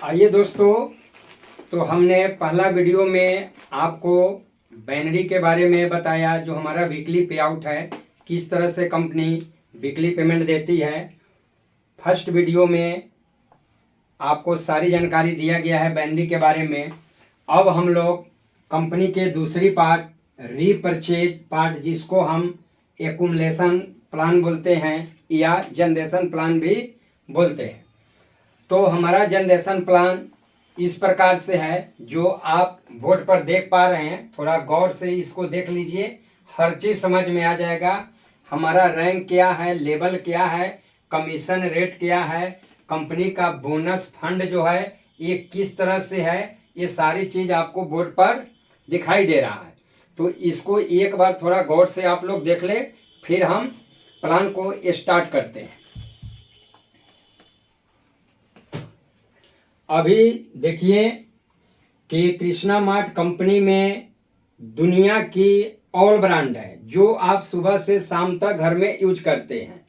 आइए दोस्तों, तो हमने पहला वीडियो में आपको बैनरी के बारे में बताया, जो हमारा वीकली पे आउट है, किस तरह से कंपनी वीकली पेमेंट देती है। फर्स्ट वीडियो में आपको सारी जानकारी दिया गया है बैनरी के बारे में। अब हम लोग कंपनी के दूसरी पार्ट, रीपरचेज पार्ट, जिसको हम एक्युमुलेशन प्लान बोलते हैं या जनरेशन प्लान भी बोलते हैं। तो हमारा जनरेशन प्लान इस प्रकार से है, जो आप बोर्ड पर देख पा रहे हैं। थोड़ा गौर से इसको देख लीजिए, हर चीज़ समझ में आ जाएगा। हमारा रैंक क्या है, लेवल क्या है, कमीशन रेट क्या है, कंपनी का बोनस फंड जो है ये किस तरह से है, ये सारी चीज़ आपको बोर्ड पर दिखाई दे रहा है। तो इसको एक बार थोड़ा गौर से आप लोग देख ले, फिर हम प्लान को स्टार्ट करते हैं। अभी देखिए कि कृष्णा मार्ट कंपनी में दुनिया की ऑल ब्रांड है, जो आप सुबह से शाम तक घर में यूज करते हैं।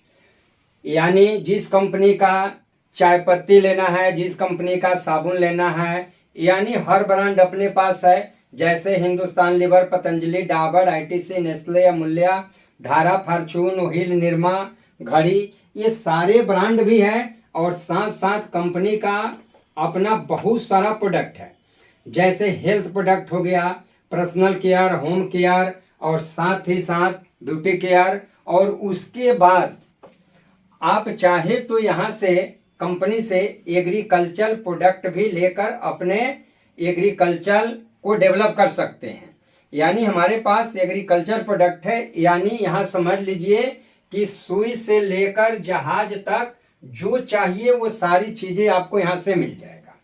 यानी जिस कंपनी का चाय पत्ती लेना है, जिस कंपनी का साबुन लेना है, यानी हर ब्रांड अपने पास है। जैसे Hindustan lever, Patanjali, Dabur, ITC, Nestle, अमूल्या, धारा, फॉर्चून, ओहिल, निरमा, घड़ी, ये सारे ब्रांड भी हैं। और साथ साथ कंपनी का अपना बहुत सारा प्रोडक्ट है, जैसे हेल्थ प्रोडक्ट हो गया, पर्सनल केयर, होम केयर, और साथ ही साथ ब्यूटी केयर। और उसके बाद आप चाहे तो यहाँ से कंपनी से एग्रीकल्चर प्रोडक्ट भी लेकर अपने एग्रीकल्चर को डेवलप कर सकते हैं। यानी हमारे पास एग्रीकल्चर प्रोडक्ट है, यानी यहाँ समझ लीजिए कि सुई से लेकर जहाज तक जो चाहिए वो सारी चीज़ें आपको यहाँ से मिल जाएगा।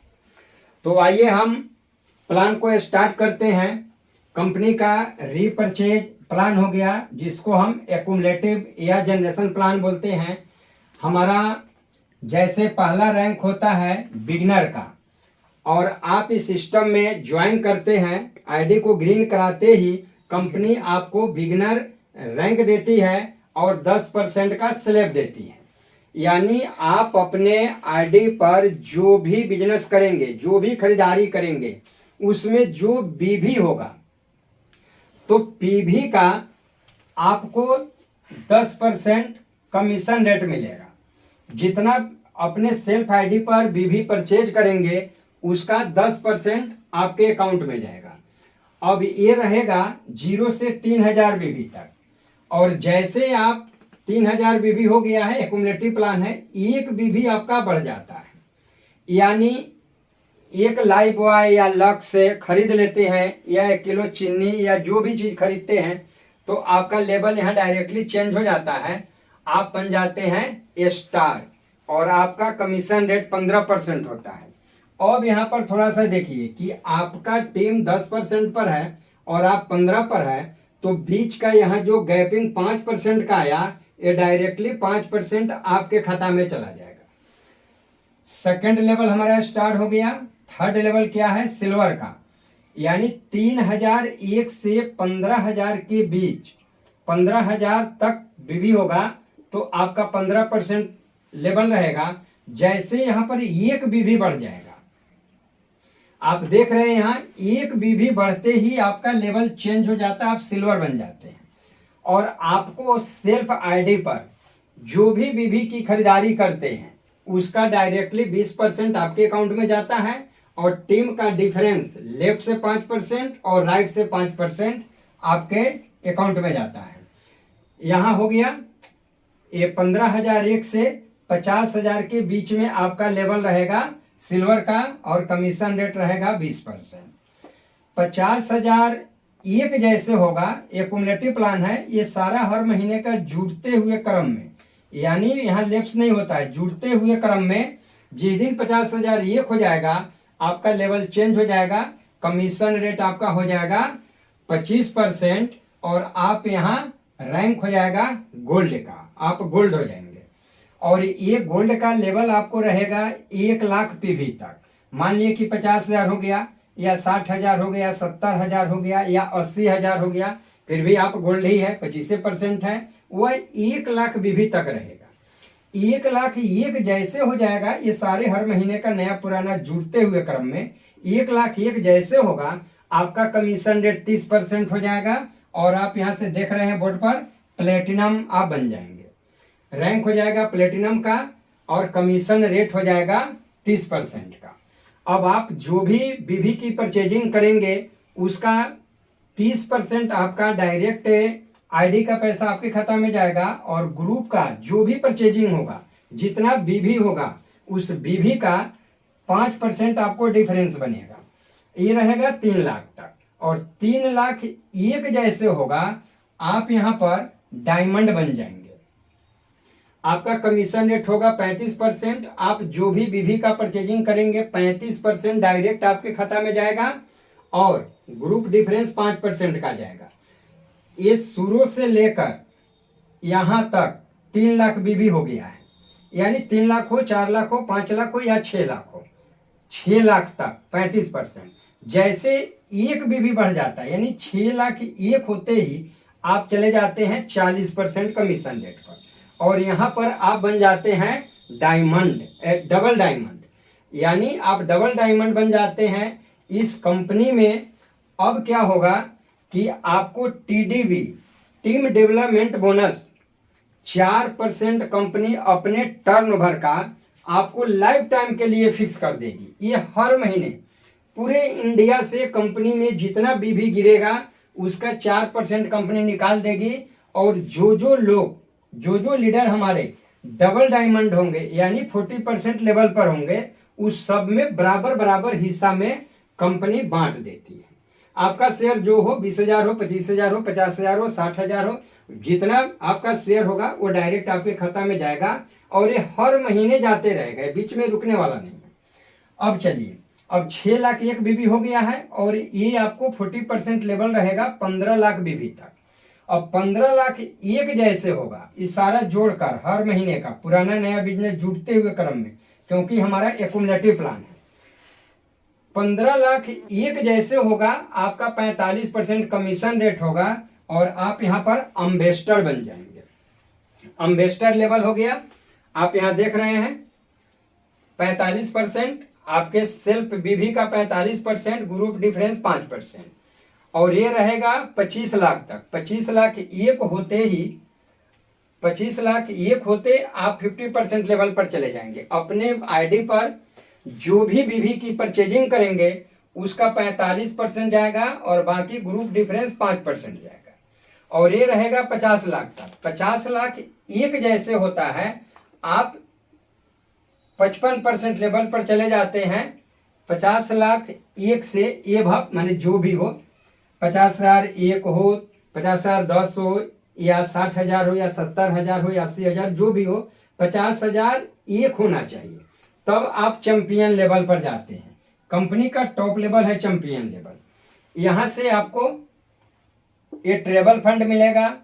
तो आइए हम प्लान को स्टार्ट करते हैं। कंपनी का रीपरचेज प्लान हो गया, जिसको हम एक्युमुलेटिव या जनरेशन प्लान बोलते हैं। हमारा जैसे पहला रैंक होता है बिगिनर का, और आप इस सिस्टम में ज्वाइन करते हैं, आईडी को ग्रीन कराते ही कंपनी आपको बिगिनर रैंक देती है और 10% का स्लैब देती है। यानी आप अपने आईडी पर जो भी बिजनेस करेंगे, जो भी खरीदारी करेंगे, उसमें जो बीवी होगा, तो पीवी का आपको 10% कमीशन रेट मिलेगा। जितना अपने सेल्फ आईडी पर बीवी परचेज करेंगे, उसका 10% आपके अकाउंट में जाएगा। अब ये रहेगा 0 से 3000 बीवी तक। और जैसे आप 3000 बीवी हो गया है, एक्युमुलेटिव प्लान है, एक बीवी आपका बढ़ जाता है। यानी एक लाइफ बॉय या लक्स से खरीद लेते हैं, या 1 किलो चीनी या जो भी चीज़ खरीदते हैं, तो आपका लेवल यहाँ डायरेक्टली चेंज हो जाता है। आप बन जाते हैं स्टार, और आपका कमीशन रेट 15% होता है। अब यहाँ पर थोड़ा सा देखिए कि आपका टीम 10% पर है और आप 15 पर है, तो बीच का यहाँ जो गैपिंग 5% का आया, ये डायरेक्टली 5% आपके खाता में चला जाएगा। सेकंड लेवल हमारा स्टार्ट हो गया। थर्ड लेवल क्या है, सिल्वर का। यानी 3001 से 15000 के बीच 15000 तक बीवी होगा, तो आपका 15% लेवल रहेगा। जैसे यहाँ पर एक बीवी बढ़ जाएगा, आप देख रहे हैं यहाँ एक बीवी बढ़ते ही आपका लेवल चेंज हो जाता है, आप सिल्वर बन जाते हैं। और आपको सेल्फ आईडी पर जो भी बीवी की खरीदारी करते हैं, उसका डायरेक्टली 20% आपके अकाउंट में जाता है। और टीम का डिफरेंस लेफ्ट से 5% और राइट से 5% आपके अकाउंट में जाता है। यहाँ हो गया ये 15001 से 50000 के बीच में आपका लेवल रहेगा सिल्वर का, और कमीशन रेट रहेगा 20%। 50001 जैसे होगा, एक्युमुलेटिव प्लान है, ये सारा हर महीने का जुड़ते हुए क्रम में, यानी यहाँ लेफ्ट नहीं होता है, जुड़ते हुए क्रम में जिस दिन 50001 हो जाएगा, आपका लेवल चेंज हो जाएगा, कमीशन रेट आपका हो जाएगा 25%, और आप यहाँ रैंक हो जाएगा गोल्ड का, आप गोल्ड हो जाएंगे। और ये गोल्ड का लेवल आपको रहेगा 1 लाख पीवी तक। मान लिए कि 50,000 हो गया, या 60,000 हो गया, 70,000 हो गया, या 80,000 हो गया, फिर भी आप गोल्ड ही है, 25% है, वह 1 लाख बीवी तक रहेगा। 1,01,000 जैसे हो जाएगा, ये सारे हर महीने का नया पुराना जुड़ते हुए क्रम में 1,01,000 जैसे होगा, आपका कमीशन रेट 30% हो जाएगा और आप यहाँ से देख रहे हैं बोर्ड पर प्लेटिनम आप बन जाएंगे, रैंक हो जाएगा प्लेटिनम का और कमीशन रेट हो जाएगा 30% का। अब आप जो भी बीवी की परचेजिंग करेंगे उसका 30% आपका डायरेक्ट आईडी का पैसा आपके खाता में जाएगा और ग्रुप का जो भी परचेजिंग होगा, जितना बीवी होगा उस बीवी का 5% आपको डिफरेंस बनेगा, ये रहेगा 3 लाख तक। और 3,01,000 जैसे होगा आप यहाँ पर डायमंड बन जाएंगे, आपका कमीशन रेट होगा 35%। आप जो भी बीवी का परचेजिंग करेंगे 35% डायरेक्ट आपके खाता में जाएगा और ग्रुप डिफरेंस 5% का जाएगा। ये शुरू से लेकर यहाँ तक 3 लाख बीवी हो गया है, यानी 3 लाख हो, 4 लाख हो, 5 लाख हो या 6 लाख हो, 6 लाख तक 35%। जैसे एक बीवी बढ़ जाता है यानी 6,01,000 होते ही आप चले जाते हैं 40% कमीशन रेट पर और यहाँ पर आप बन जाते हैं डायमंड, डबल डायमंड, यानी आप डबल डायमंड बन जाते हैं इस कंपनी में। अब क्या होगा कि आपको TDB, team development bonus 4% company अपने टर्नओवर का आपको लाइफ टाइम के लिए फिक्स कर देगी। ये हर महीने पूरे इंडिया से कंपनी में जितना बीवी गिरेगा उसका 4% कंपनी निकाल देगी और जो जो लीडर हमारे डबल डायमंड होंगे यानी 40% लेवल पर होंगे उस सब में बराबर बराबर हिस्सा में कंपनी बांट देती है। आपका शेयर जो हो 20,000 हो, 25,000 हो, 50,000 हो, 60,000 हो, जितना आपका शेयर होगा वो डायरेक्ट आपके खाता में जाएगा और ये हर महीने जाते रहेगा, बीच में रुकने वाला नहीं है। अब चलिए, अब 6,01,000 बीवी हो गया है और ये आपको 40% लेवल रहेगा 15 लाख बीवी तक। अब 15,01,000 जैसे होगा, इस सारा जोड़कर हर महीने का पुराना नया बिजनेस जुड़ते हुए क्रम में, क्योंकि हमारा एक्युमुलेटिव प्लान है, 15,01,000 जैसे होगा आपका 45% कमीशन रेट होगा और आप यहाँ पर अम्बेस्टर बन जाएंगे। अम्बेस्टर लेवल हो गया, आप यहाँ देख रहे हैं 45%, आपके सेल्फ बीवी का 45%, ग्रुप डिफरेंस 5% और ये रहेगा 25 लाख तक। 25,01,000 होते ही 25,01,000 होते आप 50% लेवल पर चले जाएंगे। अपने आईडी पर जो भी बीवी की परचेजिंग करेंगे उसका 45% जाएगा और बाकी ग्रुप डिफरेंस 5% जाएगा और ये रहेगा 50 लाख तक। 50,01,000 जैसे होता है आप 55% लेवल पर चले जाते हैं। 50,01,000 से ये भाव माने जो भी हो, 50,01 हो, 50,010 हो या 60,000 हो या 70,000 हो या 80,000, जो भी हो 50,001 होना चाहिए, तब आप चैंपियन लेवल पर जाते हैं। कंपनी का टॉप लेवल है चैंपियन लेवल। यहाँ से आपको ये ट्रेवल फंड मिलेगा,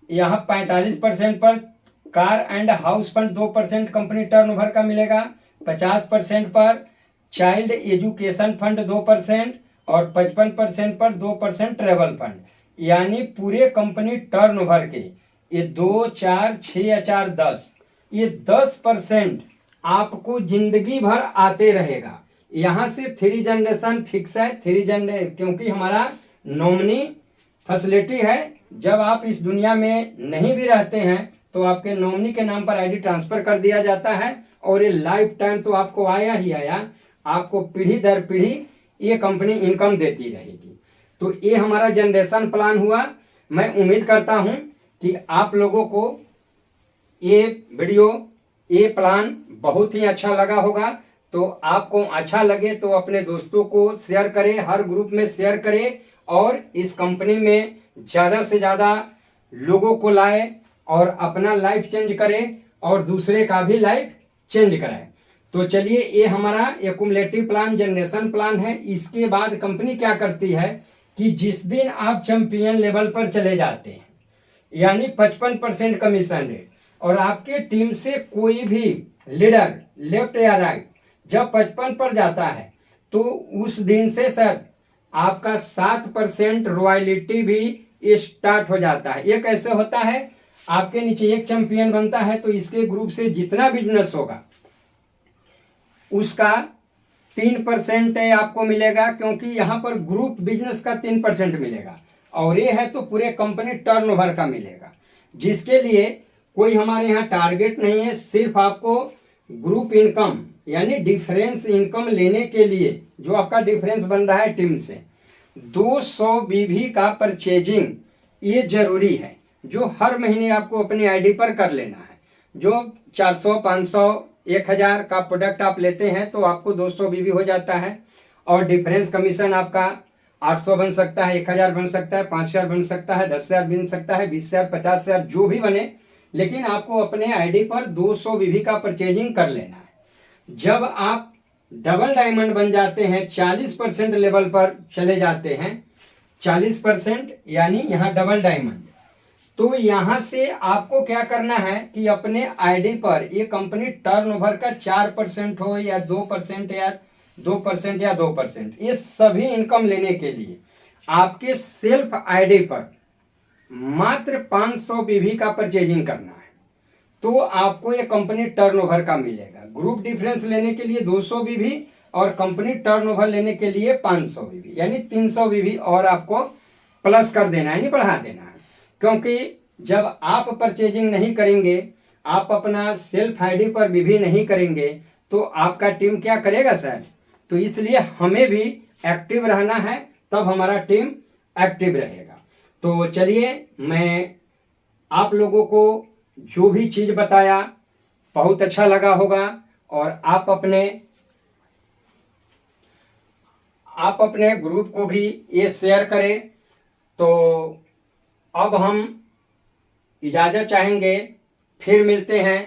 यहाँ 45% पर car and house fund 2% company turnover का मिलेगा, 50% पर चाइल्ड एजुकेशन फंड 2% और 55% पर 2% ट्रेवल फंड, यानी पूरे कंपनी टर्नओवर के ये 2, 4, 6 या 4, 10, ये 10% आपको जिंदगी भर आते रहेगा। यहाँ से 3 जनरेशन फिक्स है, 3 जनरेशन, क्योंकि हमारा नॉमिनी फैसिलिटी है। जब आप इस दुनिया में नहीं भी रहते हैं तो आपके नॉमिनी के नाम पर आईडी ट्रांसफर कर दिया जाता है और ये लाइफ टाइम तो आपको आया ही आया, आपको पीढ़ी दर पीढ़ी ये कंपनी इनकम देती रहेगी। तो ये हमारा जनरेशन प्लान हुआ। मैं उम्मीद करता हूँ कि आप लोगों को ये वीडियो, ये प्लान बहुत ही अच्छा लगा होगा। तो आपको अच्छा लगे तो अपने दोस्तों को शेयर करें, हर ग्रुप में शेयर करें और इस कंपनी में ज़्यादा से ज़्यादा लोगों को लाए और अपना लाइफ चेंज करें और दूसरे का भी लाइफ चेंज कराए। तो चलिए, ये हमारा एक्युमुलेटिव प्लान, जनरेशन प्लान है। इसके बाद कंपनी क्या करती है कि जिस दिन आप चैंपियन लेवल पर चले जाते हैं यानी 55% कमीशन रेट और आपके टीम से कोई भी लीडर लेफ्ट या राइट जब 55 पर जाता है तो उस दिन से सर आपका 7% रॉयल्टी भी स्टार्ट हो जाता है। ये कैसे होता है, आपके नीचे एक चैंपियन बनता है तो इसके ग्रुप से जितना बिजनेस होगा उसका 3% आपको मिलेगा, क्योंकि यहाँ पर ग्रुप बिजनेस का 3% मिलेगा, और ये है तो पूरे कंपनी टर्नओवर का मिलेगा, जिसके लिए कोई हमारे यहाँ टारगेट नहीं है। सिर्फ आपको ग्रुप इनकम यानी डिफरेंस इनकम लेने के लिए जो आपका डिफरेंस बन रहा है टीम से 200 बीवी का परचेजिंग ये जरूरी है, जो हर महीने आपको अपनी आईडी पर कर लेना है। जो 400 500 1000 का प्रोडक्ट आप लेते हैं तो आपको 200 बीवी हो जाता है, और डिफरेंस कमीशन आपका 800 बन सकता है, 1000 बन सकता है, 5000 बन सकता है, 10,000 बन सकता है, 20,000 50,000 जो भी बने, लेकिन आपको अपने आईडी पर 200 बीवी का परचेजिंग कर लेना है। जब आप डबल डायमंड बन जाते हैं, 40% लेवल पर चले जाते हैं, 40% यानी यहाँ डबल डायमंड, तो यहाँ से आपको क्या करना है कि अपने आईडी पर ये कंपनी टर्नओवर का 4% हो या 2% या 2% या 2%, ये सभी इनकम लेने के लिए आपके सेल्फ आईडी पर मात्र 500 बीवी का परचेजिंग करना है, तो आपको ये कंपनी टर्नओवर का मिलेगा। ग्रुप डिफरेंस लेने के लिए 200 बीवी और कंपनी टर्नओवर लेने के लिए 500 बीवी, यानी 300 बीवी और आपको प्लस कर देना है, यानी बढ़ा देना है। क्योंकि जब आप परचेजिंग नहीं करेंगे, आप अपना सेल्फ आईडी पर बीवी नहीं करेंगे, तो आपका टीम क्या करेगा सर? तो इसलिए हमें भी एक्टिव रहना है, तब हमारा टीम एक्टिव रहेगा। तो चलिए, मैं आप लोगों को जो भी चीज़ बताया बहुत अच्छा लगा होगा, और आप अपने ग्रुप को भी ये शेयर करें। तो अब हम इजाज़त चाहेंगे, फिर मिलते हैं